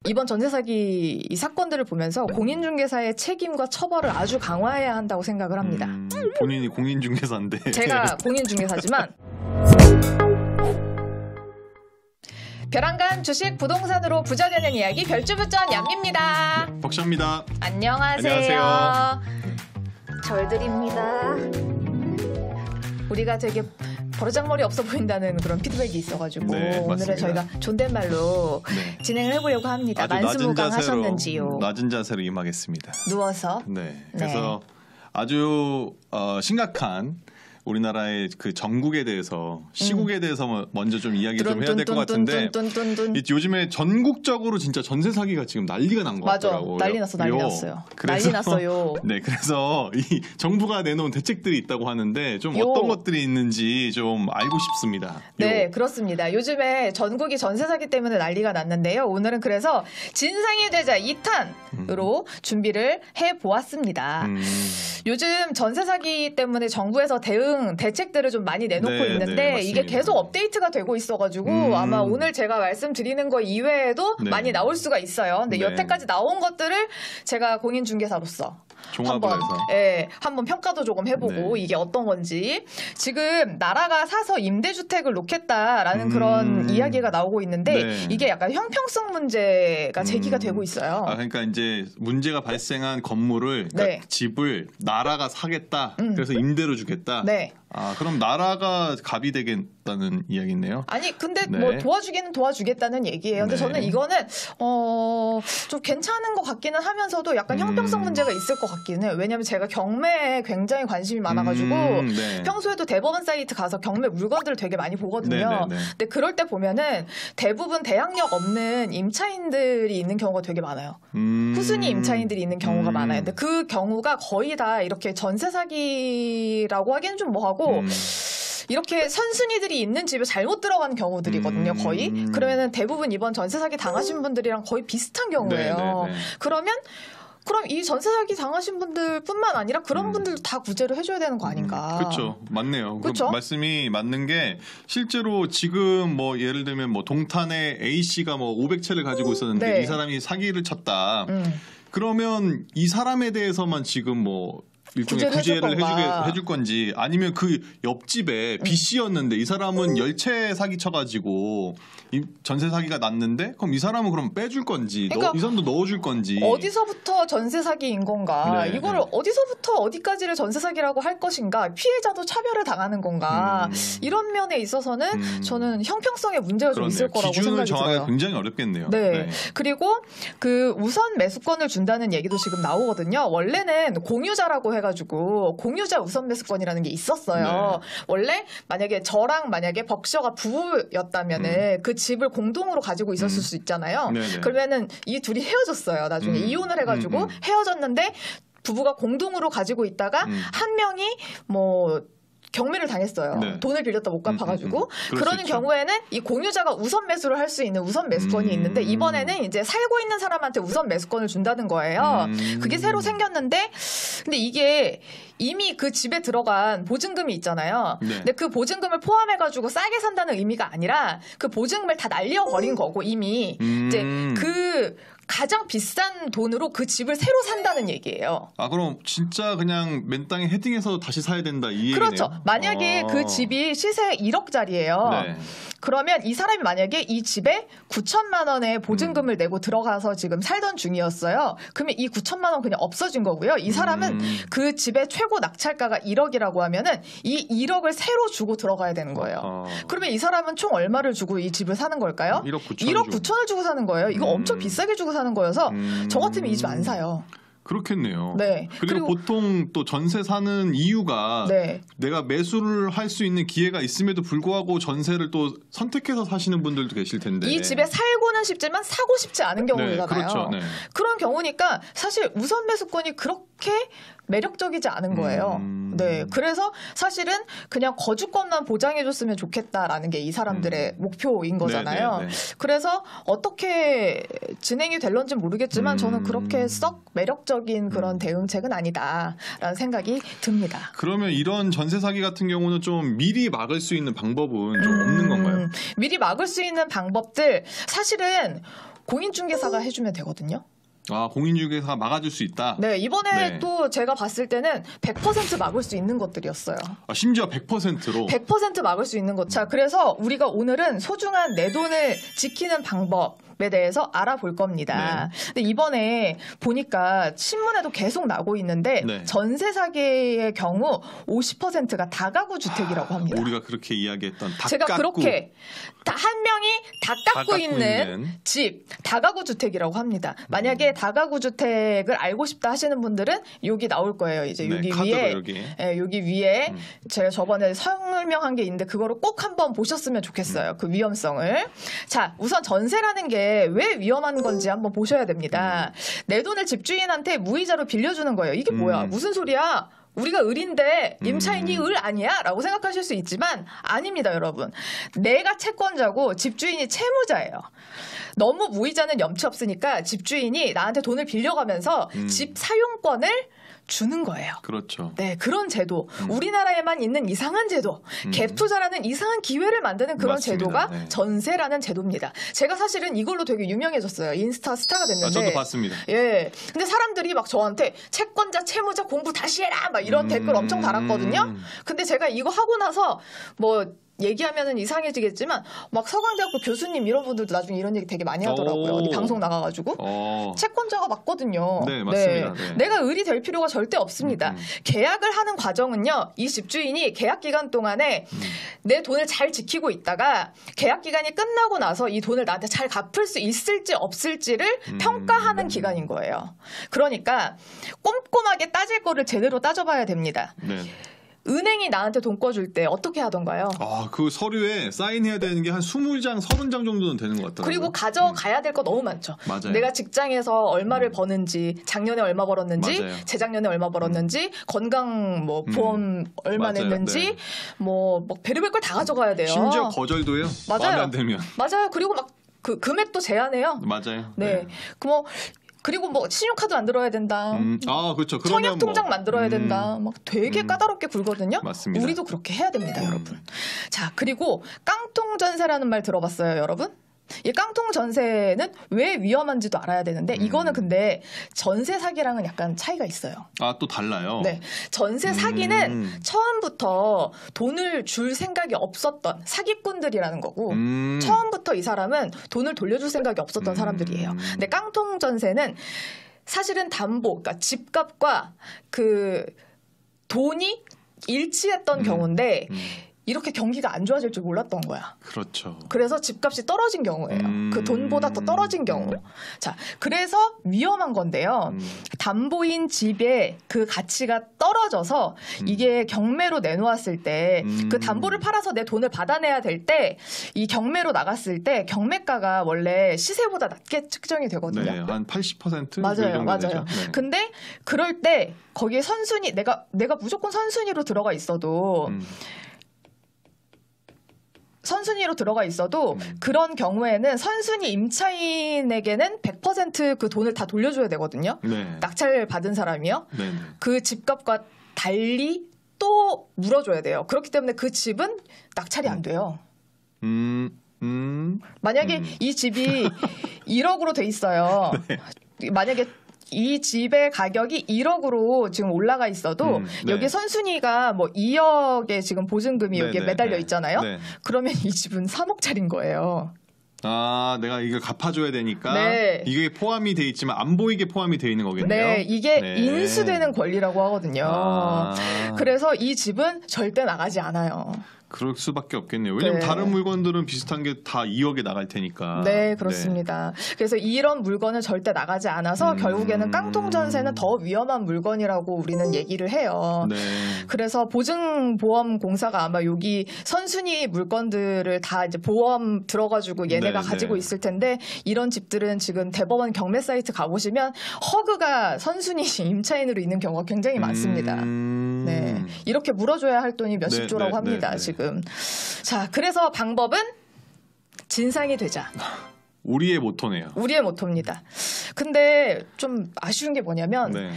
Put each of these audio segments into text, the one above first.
이번 전세 사기 이 사건들을 보면서 공인중개사의 책임과 처벌을 아주 강화해야 한다고 생각을 합니다. 본인이 공인중개사인데. 제가 공인중개사지만 벼랑간 주식 부동산으로 부자 되는 이야기 별주부전 얌입니다. 벅샤입니다. 안녕하세요. 절들입니다. 우리가 되게 버르장머리 없어 보인다는 그런 피드백이 있어가지고 네, 오늘은 저희가 존댓말로 네. 진행을 해보려고 합니다. 만수무강 하셨는지요? 낮은 자세로 임하겠습니다. 누워서. 네. 그래서 아주 심각한 우리나라의 그 전국에 대해서 시국에 대해서 먼저 좀 이야기 좀 해야 될 것 같은데 요즘에 전국적으로 진짜 전세 사기가 지금 난리가 난 것 같더라고요. 난리 났어요. 난리 났어요. 네, 그래서 이 정부가 내놓은 대책들이 있다고 하는데 좀 어떤 것들이 있는지 좀 알고 싶습니다. 네, 그렇습니다. 요즘에 전국이 전세 사기 때문에 난리가 났는데요. 오늘은 그래서 진상이 되자 2탄으로 준비를 해보았습니다. 요즘 전세 사기 때문에 정부에서 대책들을 좀 많이 내놓고 있는데 이게 계속 업데이트가 되고 있어가지고 아마 오늘 제가 말씀드리는 거 이외에도 많이 나올 수가 있어요. 근데 여태까지 나온 것들을 제가 공인중개사로서 한번 평가도 조금 해보고 이게 어떤 건지. 지금 나라가 사서 임대주택을 놓겠다라는 그런 이야기가 나오고 있는데 이게 약간 형평성 문제가 제기가 되고 있어요. 그러니까 이제 문제가 발생한 건물을 그러니까 집을 나라가 사겠다. 그래서 임대로 주겠다. 그럼 나라가 갑이 되겠다는 이야기네요. 아니 근데 뭐 도와주기는 도와주겠다는 얘기예요. 근데 저는 이거는 좀 괜찮은 것 같기는 하면서도 약간 형평성 문제가 있을 것 같기는 해요. 왜냐하면 제가 경매에 굉장히 관심이 많아가지고 평소에도 대법원 사이트 가서 경매 물건들을 되게 많이 보거든요. 근데 그럴 때 보면은 대부분 대항력 없는 임차인들이 있는 경우가 되게 많아요. 후순위 임차인들이 있는 경우가 많아요. 근데 그 경우가 거의 다 이렇게 전세 사기라고 하기는 좀 뭐하고 이렇게 선순위들이 있는 집에 잘못 들어가는 경우들이거든요, 거의. 그러면은 대부분 이번 전세 사기 당하신 분들이랑 거의 비슷한 경우예요. 그럼 이 전세 사기 당하신 분들뿐만 아니라 그런 분들 다 구제를 해줘야 되는 거 아닌가? 그렇죠, 맞네요. 그 말씀이 맞는 게 실제로 지금 뭐 예를 들면 뭐 동탄에 A 씨가 뭐 500채를 가지고 있었는데 이 사람이 사기를 쳤다. 그러면 이 사람에 대해서만 지금 뭐 일종의 구제를 해줄 건지 아니면 그 옆집에 B 씨였는데 이 사람은 10채 사기 쳐가지고 전세 사기가 났는데 그럼 이 사람은 그럼 빼줄 건지 이 사람도 넣어줄 건지 어디서부터 전세 사기인 건가 이거를 어디서부터 어디까지를 전세 사기라고 할 것인가 피해자도 차별을 당하는 건가 이런 면에 있어서는 저는 형평성에 문제가 좀 있을 거라고 생각이 들어요. 기준을 정하기가 굉장히 어렵겠네요. 그리고 그 우선 매수권을 준다는 얘기도 지금 나오거든요. 원래는 공유자라고 해가지고 공유자 우선 매수권이라는 게 있었어요. 원래 만약에 저랑 만약에 벅셔가 부부였다면은 그 집을 공동으로 가지고 있었을 수 있잖아요. 그러면은 이 둘이 헤어졌어요. 나중에 이혼을 해가지고 헤어졌는데 부부가 공동으로 가지고 있다가 한 명이 뭐 경매를 당했어요. 돈을 빌렸다 못 갚아가지고 그러는 경우에는 이 공유자가 우선 매수를 할 수 있는 우선 매수권이 있는데 이번에는 이제 살고 있는 사람한테 우선 매수권을 준다는 거예요. 그게 새로 생겼는데 근데 이게 이미 그 집에 들어간 보증금이 있잖아요. 근데 그 보증금을 포함해가지고 싸게 산다는 의미가 아니라 그 보증금을 다 날려버린 거고 이미 이제 그 가장 비싼 돈으로 그 집을 새로 산다는 얘기예요. 그럼 진짜 그냥 맨 땅에 헤딩해서 다시 사야 된다 이 얘기네요. 그렇죠. 만약에 그 집이 시세 1억짜리예요. 그러면 이 사람이 만약에 이 집에 9천만 원의 보증금을 내고 들어가서 지금 살던 중이었어요. 그러면 이 9천만 원 그냥 없어진 거고요. 이 사람은 그 집의 최고 낙찰가가 1억이라고 하면은 이 1억을 새로 주고 들어가야 되는 거예요. 그러면 이 사람은 총 얼마를 주고 이 집을 사는 걸까요? 1억 9천을 주고 사는 거예요. 이거 엄청 비싸게 주고 사는 거여서 저 같으면 이 집 안 사요. 그렇겠네요. 그리고 보통 또 전세 사는 이유가 내가 매수를 할 수 있는 기회가 있음에도 불구하고 전세를 또 선택해서 사시는 분들도 계실 텐데 이 집에 살고는 싶지만 사고 싶지 않은 경우잖아요. 그런 경우니까 사실 우선 매수권이 그렇게 매력적이지 않은 거예요. 그래서 사실은 그냥 거주권만 보장해줬으면 좋겠다라는 게 이 사람들의 목표인 거잖아요. 그래서 어떻게 진행이 될런지는 모르겠지만 저는 그렇게 썩 매력적인 그런 대응책은 아니다라는 생각이 듭니다. 그러면 이런 전세 사기 같은 경우는 좀 미리 막을 수 있는 방법은 좀 없는 건가요? 미리 막을 수 있는 방법들 사실은 공인중개사가 해주면 되거든요. 아, 공인중개사가 막아줄 수 있다? 네, 이번에 네. 또 제가 봤을 때는 100% 막을 수 있는 것들이었어요. 아, 심지어 100%로? 100% 막을 수 있는 것. 자, 그래서 우리가 오늘은 소중한 내 돈을 지키는 방법에 대해서 알아볼 겁니다. 네. 근데 이번에 보니까 신문에도 계속 나고 있는데 네. 전세 사기의 경우 50%가 다가구 주택이라고 합니다. 우리가 그렇게 이야기했던 다 제가 깎고. 그렇게 한 명이 다 깎고 깎고 있는 있는. 집 다가구 주택이라고 합니다. 만약에 다가구 주택을 알고 싶다 하시는 분들은 여기 나올 거예요. 이제 네, 여기 카드로 위에 여기. 여기 위에 제가 저번에 설명한 게 있는데 그거를 꼭 한번 보셨으면 좋겠어요. 그 위험성을. 자, 우선 전세라는 게 왜 위험한 건지 한번 보셔야 됩니다. 내 돈을 집주인한테 무이자로 빌려주는 거예요. 이게 뭐야? 무슨 소리야? 우리가 을인데 임차인이 을 아니야? 라고 생각하실 수 있지만 아닙니다, 여러분. 내가 채권자고 집주인이 채무자예요. 너무 무이자는 염치 없으니까 집주인이 나한테 돈을 빌려가면서 집 사용권을 주는 거예요. 그렇죠. 네, 그런 제도. 우리나라에만 있는 이상한 제도. 갭 투자라는 이상한 기회를 만드는 그런 맞습니다. 제도가 네. 전세라는 제도입니다. 제가 사실은 이걸로 되게 유명해졌어요. 인스타 스타가 됐는데. 아, 저도 봤습니다. 예. 근데 사람들이 막 저한테 채권자, 채무자 공부 다시 해라! 막 이런 댓글 엄청 달았거든요. 근데 제가 이거 하고 나서 뭐 얘기하면은 이상해지겠지만 막 서강대학교 교수님 이런 분들도 나중에 이런 얘기 되게 많이 하더라고요. 어디 방송 나가가지고. 채권자가 맞거든요. 네, 맞습니다. 네. 내가 을이 될 필요가 절대 없습니다. 계약을 하는 과정은요. 이 집주인이 계약 기간 동안에 내 돈을 잘 지키고 있다가 계약 기간이 끝나고 나서 이 돈을 나한테 잘 갚을 수 있을지 없을지를 평가하는 기간인 거예요. 그러니까 꼼꼼하게 따질 거를 제대로 따져봐야 됩니다. 네. 은행이 나한테 돈 꿔줄 때 어떻게 하던가요? 아, 그 서류에 사인해야 되는 게 한 20장, 30장 정도는 되는 것 같더라고요. 그리고 가져가야 될 거 너무 많죠. 맞아요. 내가 직장에서 얼마를 버는지, 작년에 얼마 벌었는지, 맞아요. 재작년에 얼마 벌었는지, 건강 뭐 보험 얼마 맞아요. 냈는지, 네. 뭐 별의별 걸 다 가져가야 돼요. 심지어 거절도요. 맞아요. 마음에 안 들면. 맞아요. 그리고 막 그 금액도 제한해요. 맞아요. 네. 그리고 뭐 신용카드 만들어야 된다. 아, 그렇죠. 그러면 청약 통장 뭐, 만들어야 된다. 막 되게 까다롭게 굴거든요. 맞습니다. 우리도 그렇게 해야 됩니다, 여러분. 자, 그리고 깡통 전세라는 말 들어봤어요, 여러분? 이 깡통 전세는 왜 위험한지도 알아야 되는데 이거는 근데 전세 사기랑은 약간 차이가 있어요. 아, 또 달라요. 네. 전세 사기는 처음부터 돈을 줄 생각이 없었던 사기꾼들이라는 거고 처음부터 이 사람은 돈을 돌려줄 생각이 없었던 사람들이에요. 근데 깡통 전세는 사실은 담보, 그러니까 집값과 그 돈이 일치했던 경우인데 이렇게 경기가 안 좋아질 줄 몰랐던 거야. 그렇죠. 그래서 집값이 떨어진 경우예요. 그 돈보다 더 떨어진 경우. 자, 그래서 위험한 건데요. 담보인 집의 그 가치가 떨어져서 이게 경매로 내놓았을 때 그 담보를 팔아서 내 돈을 받아내야 될 때 이 경매로 나갔을 때 경매가가 원래 시세보다 낮게 측정이 되거든요. 네, 한 80%? 맞아요, 맞아요. 되죠. 네. 근데 그럴 때 거기에 선순위 내가 무조건 선순위로 들어가 있어도 선순위로 들어가 있어도 그런 경우에는 선순위 임차인에게는 100% 그 돈을 다 돌려줘야 되거든요. 네. 낙찰 받은 사람이요. 네. 그 집값과 달리 또 물어줘야 돼요. 그렇기 때문에 그 집은 낙찰이 안 돼요. 만약에 이 집이 1억으로 돼 있어요. 네. 만약에 이 집의 가격이 1억으로 지금 올라가 있어도 네. 여기 선순위가 뭐 2억의 지금 보증금이 여기에 네, 매달려 네. 있잖아요. 네. 그러면 이 집은 3억짜리인 거예요. 아, 내가 이걸 갚아줘야 되니까 네. 이게 포함이 돼 있지만 안 보이게 포함이 돼 있는 거겠네요. 네, 이게 네. 인수되는 권리라고 하거든요. 아. 그래서 이 집은 절대 나가지 않아요. 그럴 수밖에 없겠네요. 왜냐면 네. 다른 물건들은 비슷한 게 다 2억에 나갈 테니까. 네, 그렇습니다. 그래서 이런 물건은 절대 나가지 않아서 결국에는 깡통 전세는 더 위험한 물건이라고 우리는 얘기를 해요. 네. 그래서 보증보험공사가 아마 여기 선순위 물건들을 다 이제 보험 들어가지고 얘네가 네, 가지고 네. 있을 텐데 이런 집들은 지금 대법원 경매 사이트 가보시면 허그가 선순위 임차인으로 있는 경우가 굉장히 많습니다. 네, 이렇게 물어줘야 할 돈이 몇십조라고 네, 합니다. 네. 지금. 자, 그래서 방법은 진상이 되자. 우리의 모토네요. 우리의 모토입니다. 근데 좀 아쉬운 게 뭐냐면 네.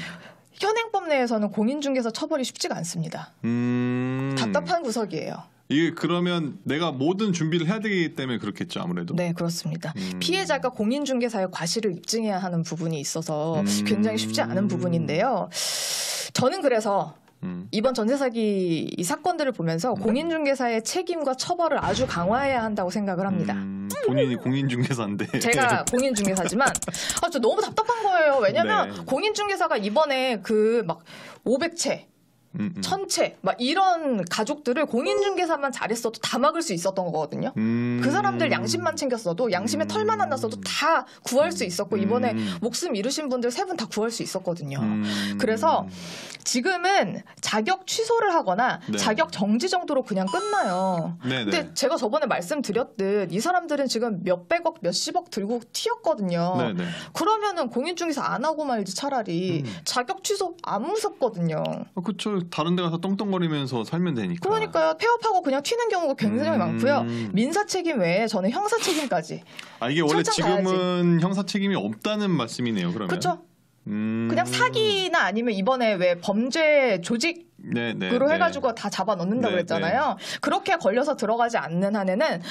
현행법 내에서는 공인중개사 처벌이 쉽지가 않습니다. 답답한 구석이에요. 이게 그러면 내가 모든 준비를 해야 되기 때문에 그렇겠죠, 아무래도. 네, 그렇습니다. 피해자가 공인중개사의 과실을 입증해야 하는 부분이 있어서 굉장히 쉽지 않은 부분인데요. 저는 그래서 이번 전세 사기 이 사건들을 보면서 공인중개사의 책임과 처벌을 아주 강화해야 한다고 생각을 합니다. 본인이 공인중개사인데. 제가 공인중개사지만 저 너무 답답한 거예요. 왜냐면 네. 공인중개사가 이번에 그 막 500채 1000채 막 이런 가족들을 공인중개사만 잘했어도 다 막을 수 있었던 거거든요. 그 사람들 양심만 챙겼어도 양심에 털만 안 났어도 다 구할 수 있었고 이번에 목숨 잃으신 분들 3분 다 구할 수 있었거든요. 그래서 지금은 자격 취소를 하거나 네. 자격 정지 정도로 그냥 끝나요. 네네. 근데 제가 저번에 말씀드렸듯 이 사람들은 지금 몇백억 몇십억 들고 튀었거든요. 네네. 그러면은 공인중개사 안 하고 말지 차라리 자격 취소 안 무섭거든요. 그렇죠. 다른 데 가서 떵떵거리면서 살면 되니까. 그러니까요. 폐업하고 그냥 튀는 경우가 굉장히 많고요. 민사 책임 외에 저는 형사 책임까지. 이게 원래 철저히 지금은 형사 책임이 없다는 말씀이네요. 그러면. 그렇죠. 그냥 사기나 아니면 이번에 왜 범죄 조직으로 해가지고 다 잡아 넣는다고 그랬잖아요. 그렇게 걸려서 들어가지 않는 한에는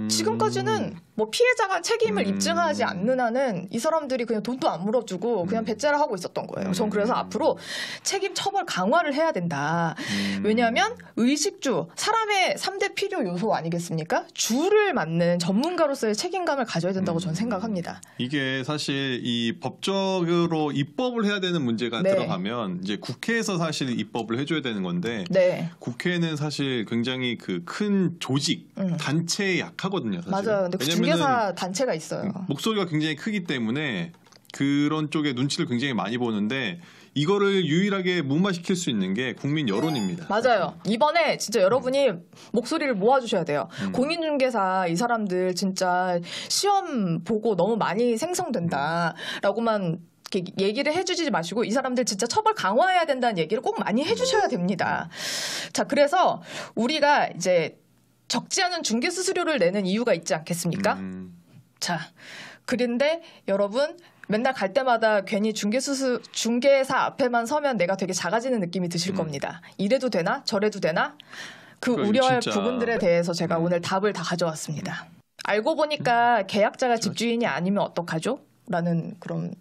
지금까지는 뭐 피해자가 책임을 입증하지 않는 한은 이 사람들이 그냥 돈도 안 물어주고 그냥 배째를 하고 있었던 거예요. 전 그래서 앞으로 책임 처벌 강화를 해야 된다. 왜냐하면 의식주, 사람의 3대 필요 요소 아니겠습니까? 주를 맡는 전문가로서의 책임감을 가져야 된다고 저는 생각합니다. 이게 사실 이 법적으로 입법을 해야 되는 문제가 네. 들어가면 이제 국회에서 사실 입법을 해줘야 되는 건데 네. 국회는 사실 굉장히 그 큰 조직, 단체에 약하거든요. 사실. 맞아요. 근데 중개사 단체가 있어요. 목소리가 굉장히 크기 때문에 그런 쪽에 눈치를 굉장히 많이 보는데 이거를 유일하게 무마시킬 수 있는 게 국민 여론입니다. 맞아요. 이번에 진짜 여러분이 목소리를 모아주셔야 돼요. 공인중개사 이 사람들 진짜 시험 보고 너무 많이 생성된다라고만 이렇게 얘기를 해주지 마시고 이 사람들 진짜 처벌 강화해야 된다는 얘기를 꼭 많이 해주셔야 됩니다. 자, 그래서 우리가 이제 적지 않은 중개 수수료를 내는 이유가 있지 않겠습니까? 자, 그런데 여러분 맨날 갈 때마다 괜히 중개사 앞에만 서면 내가 되게 작아지는 느낌이 드실 겁니다. 이래도 되나? 저래도 되나? 그 우려할 진짜. 부분들에 대해서 제가 오늘 답을 다 가져왔습니다. 알고 보니까 계약자가 집주인이 아니면 어떡하죠? 라는 그런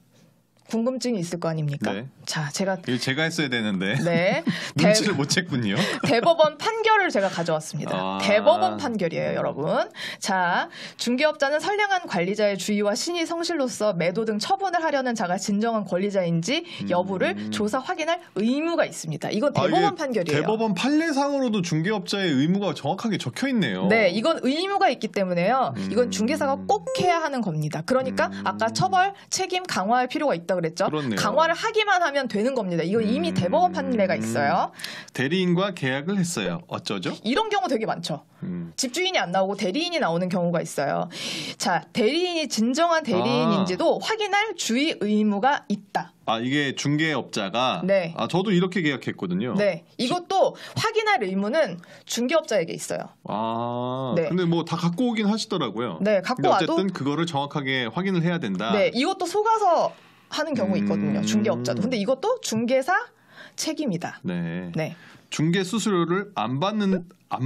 궁금증이 있을 거 아닙니까? 네. 자, 제가 했어야 되는데 네. 눈치를 못 챘군요. 대법원 판결을 제가 가져왔습니다. 대법원 판결이에요, 여러분. 자, 중개업자는 선량한 관리자의 주의와 신의 성실로서 매도 등 처분을 하려는 자가 진정한 권리자인지 여부를 조사 확인할 의무가 있습니다. 이건 대법원 판결이에요. 대법원 판례상으로도 중개업자의 의무가 정확하게 적혀 있네요. 네, 이건 의무가 있기 때문에요. 이건 중개사가 꼭 해야 하는 겁니다. 그러니까 아까 처벌 책임 강화할 필요가 있다고 그랬죠. 그렇네요. 강화를 하기만 하면 되는 겁니다. 이건 이미 대법원 판례가 있어요. 대리인과 계약을 했어요. 어쩌죠? 이런 경우 되게 많죠. 집주인이 안 나오고 대리인이 나오는 경우가 있어요. 자, 대리인이 진정한 대리인인지도 확인할 주의 의무가 있다. 이게 중개업자가 네. 저도 이렇게 계약했거든요. 네, 이것도 확인할 의무는 중개업자에게 있어요. 네. 근데 뭐 다 갖고 오긴 하시더라고요. 네, 갖고 근데 와도 어쨌든 그거를 정확하게 확인을 해야 된다. 네, 이것도 속아서 하는 경우 있거든요. 중개업자도. 근데 이것도 중개사 책임이다. 네. 네. 중개 수수료를 안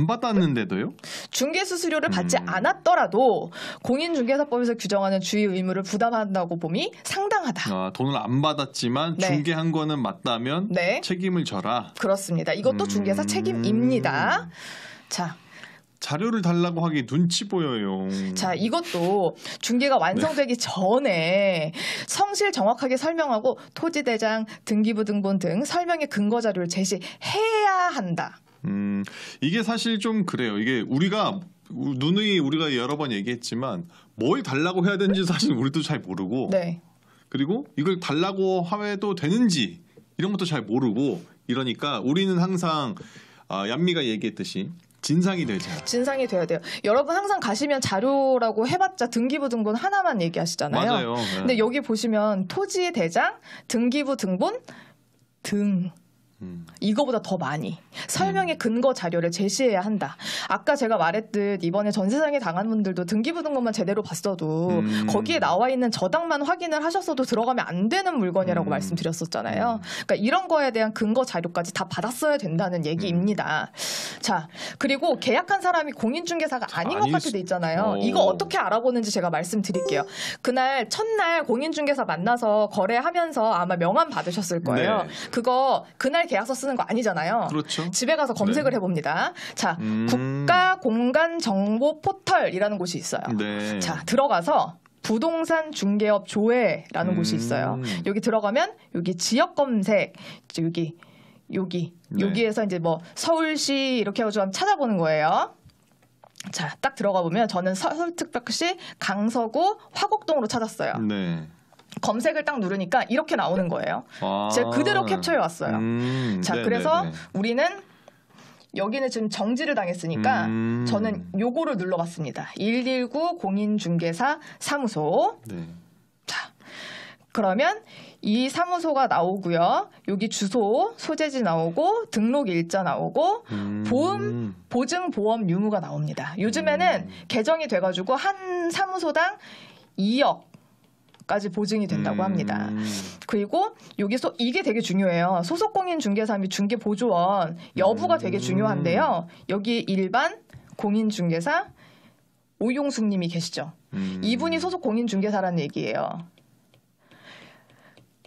받았는데도요? 중개 수수료를 받지 않았더라도 공인중개사법에서 규정하는 주의 의무를 부담한다고 봄이 상당하다. 돈을 안 받았지만 네. 중개한 거는 맞다면 네. 책임을 져라. 그렇습니다. 이것도 중개사 책임입니다. 자, 자료를 달라고 하기 눈치 보여요. 자, 이것도 중개가 완성되기 전에 성실 정확하게 설명하고 토지대장, 등기부 등본 등 설명의 근거 자료를 제시해야 한다. 이게 사실 좀 그래요. 이게 우리가 여러 번 얘기했지만 뭘 달라고 해야 되는지 사실 우리도 잘 모르고 네. 그리고 이걸 달라고 해도 되는지 이런 것도 잘 모르고 이러니까 우리는 항상 얀미가 얘기했듯이 진상이 되자. 진상이 돼야 돼요. 여러분 항상 가시면 자료라고 해봤자 등기부 등본 하나만 얘기하시잖아요. 맞아요. 네. 근데 여기 보시면 토지 대장, 등기부 등본 등 이거보다 더 많이 설명의 근거 자료를 제시해야 한다. 아까 제가 말했듯 이번에 전세 사기 당한 분들도 등기부등본만 제대로 봤어도 거기에 나와 있는 저당만 확인을 하셨어도 들어가면 안 되는 물건이라고 말씀드렸었잖아요. 그러니까 이런 거에 대한 근거 자료까지 다 받았어야 된다는 얘기입니다. 자, 그리고 계약한 사람이 공인중개사가 아닌 것 같아 돼 있잖아요. 이거 어떻게 알아보는지 제가 말씀드릴게요. 그날 첫날 공인중개사 만나서 거래하면서 아마 명함 받으셨을 거예요. 네. 그거 그날 계약서 쓰는 거 아니잖아요. 그렇죠. 집에 가서 검색을 해봅니다. 자, 국가공간정보 포털이라는 곳이 있어요. 네. 자, 들어가서 부동산 중개업 조회라는 곳이 있어요. 여기 들어가면 여기 지역 검색 여기에서 이제 뭐 서울시 이렇게 해가지고 한번 찾아보는 거예요. 자, 딱 들어가 보면 저는 서울특별시 강서구 화곡동으로 찾았어요. 네. 검색을 딱 누르니까 이렇게 나오는 거예요. 제가 그대로 캡처해 왔어요. 자, 그래서 우리는 여기는 지금 정지를 당했으니까 저는 요거를 눌러봤습니다. 119 공인중개사 사무소. 네. 자, 그러면 이 사무소가 나오고요. 여기 주소, 소재지 나오고 등록 일자 나오고 보증 보험 유무가 나옵니다. 요즘에는 개정이 돼가지고 한 사무소당 2억까지 보증이 된다고 합니다. 그리고 여기 이게 되게 중요해요. 소속 공인 중개사 및 중개 보조원 여부가 되게 중요한데요. 여기 일반 공인 중개사 오용숙 님이 계시죠. 이분이 소속 공인 중개사라는 얘기예요.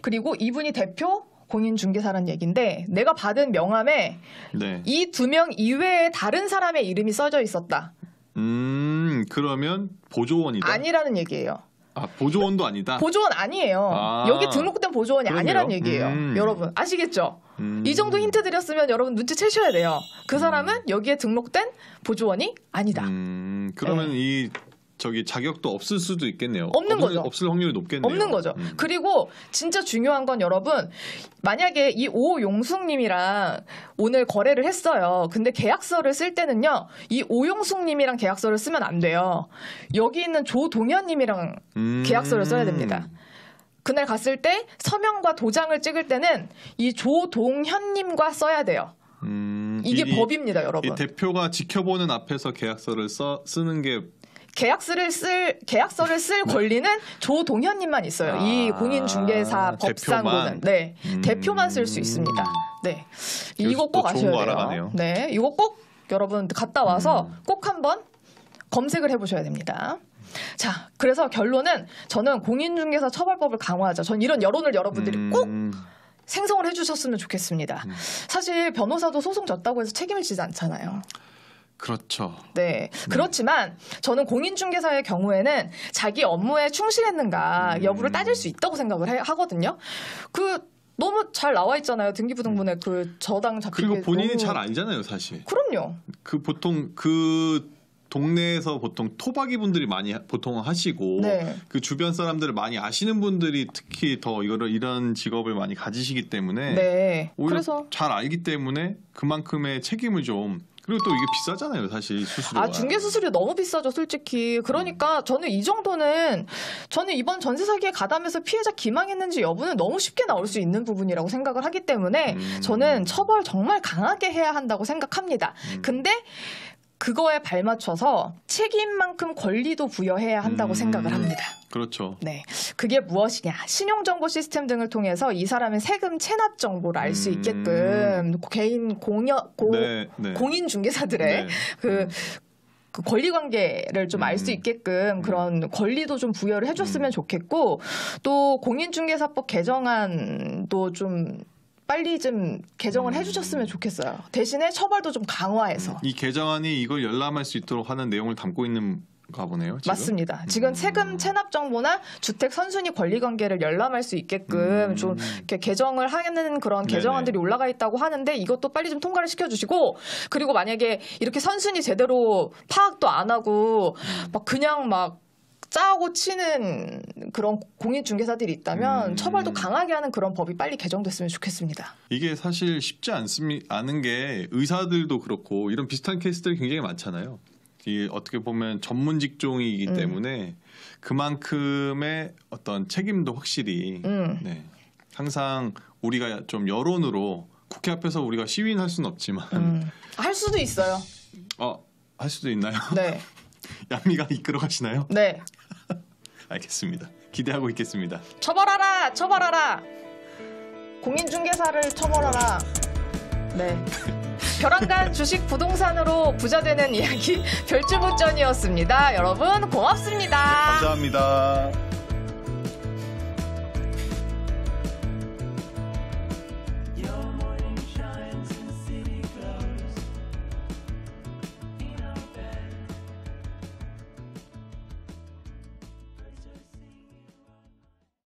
그리고 이분이 대표 공인중개사라는 얘기인데 내가 받은 명함에 네. 이 2명 이외에 다른 사람의 이름이 써져 있었다. 그러면 보조원이다. 아니라는 얘기예요. 아, 보조원도 아니다. 보조원 아니에요. 여기 등록된 보조원이 그러네요. 아니라는 얘기예요. 여러분 아시겠죠? 이 정도 힌트 드렸으면 여러분 눈치채셔야 돼요. 그 사람은 여기에 등록된 보조원이 아니다. 그러면 이 자격도 없을 수도 있겠네요. 없는 거죠. 없을 확률이 높겠네요. 없는 거죠. 그리고 진짜 중요한 건 여러분 만약에 이 오용숙님이랑 오늘 거래를 했어요. 근데 계약서를 쓸 때는요. 이 오용숙님이랑 계약서를 쓰면 안 돼요. 여기 있는 조동현님이랑 계약서를 써야 됩니다. 그날 갔을 때 서명과 도장을 찍을 때는 이 조동현님과 써야 돼요. 이게 법입니다, 여러분. 이 대표가 지켜보는 앞에서 계약서를 쓰는 게 계약서를 쓸 권리는 조동현님만 있어요. 이 공인중개사 법상으로는 네, 대표만 쓸 수 있습니다. 네, 이거 꼭 아셔야 돼요. 알아가네요. 네, 이거 꼭 여러분 갔다 와서 꼭 한번 검색을 해보셔야 됩니다. 자, 그래서 결론은 저는 공인중개사 처벌법을 강화하자. 전 이런 여론을 여러분들이 꼭 생성을 해주셨으면 좋겠습니다. 사실 변호사도 소송 졌다고 해서 책임을 지지 않잖아요. 그렇죠. 네. 그렇지만 저는 공인중개사의 경우에는 자기 업무에 충실했는가 여부를 따질 수 있다고 생각을 하거든요. 너무 잘 나와 있잖아요. 등기부등본에 그 저당 잡힌 그리고 본인이 잘 알잖아요, 사실. 그럼요. 보통 동네에서 보통 토박이 분들이 많이 보통 하시고 네. 그 주변 사람들을 많이 아시는 분들이 특히 더 이런 직업을 많이 가지시기 때문에 네. 오히려 그래서 잘 알기 때문에 그만큼의 책임을 좀 그리고 또 이게 비싸잖아요, 사실 수수료가. 중개 수수료 너무 비싸죠, 솔직히. 그러니까 저는 이번 전세 사기에 가담해서 피해자 기망했는지 여부는 너무 쉽게 나올 수 있는 부분이라고 생각을 하기 때문에 저는 처벌 정말 강하게 해야 한다고 생각합니다. 근데 그거에 발맞춰서 책임만큼 권리도 부여해야 한다고 생각을 합니다. 그렇죠. 네, 그게 무엇이냐? 신용정보 시스템 등을 통해서 이 사람의 세금 체납 정보를 알 수 있게끔 개인 공인 중개사들의 그 권리 관계를 좀 알 수 있게끔 그런 권리도 좀 부여를 해줬으면 좋겠고 또 공인중개사법 개정안도 좀 빨리 좀 개정을 해주셨으면 좋겠어요. 대신에 처벌도 좀 강화해서. 이 개정안이 이걸 열람할 수 있도록 하는 내용을 담고 있는가 보네요. 지금? 맞습니다. 지금 세금 체납 정보나 주택 선순위 권리 관계를 열람할 수 있게끔 좀 이렇게 개정을 하는 그런 개정안들이 올라가 있다고 하는데 이것도 빨리 좀 통과를 시켜주시고 그리고 만약에 이렇게 선순위 제대로 파악도 안 하고 막 그냥 막 짜고 치는 그런 공인중개사들이 있다면 처벌도 강하게 하는 그런 법이 빨리 개정됐으면 좋겠습니다. 이게 사실 쉽지 않은 게 의사들도 그렇고 이런 비슷한 케이스들이 굉장히 많잖아요. 이게 어떻게 보면 전문 직종이기 때문에 그만큼의 어떤 책임도 확실히 항상 우리가 좀 여론으로 국회 앞에서 우리가 시위는 할 수는 없지만 할 수도 있어요. 할 수도 있나요? 네. 양미가 이끌어 가시나요? 네. 알겠습니다. 기대하고 있겠습니다. 처벌하라! 처벌하라! 공인중개사를 처벌하라. 네. 벼랑간 주식 부동산으로 부자 되는 이야기 별주부전이었습니다. 여러분 고맙습니다. 감사합니다.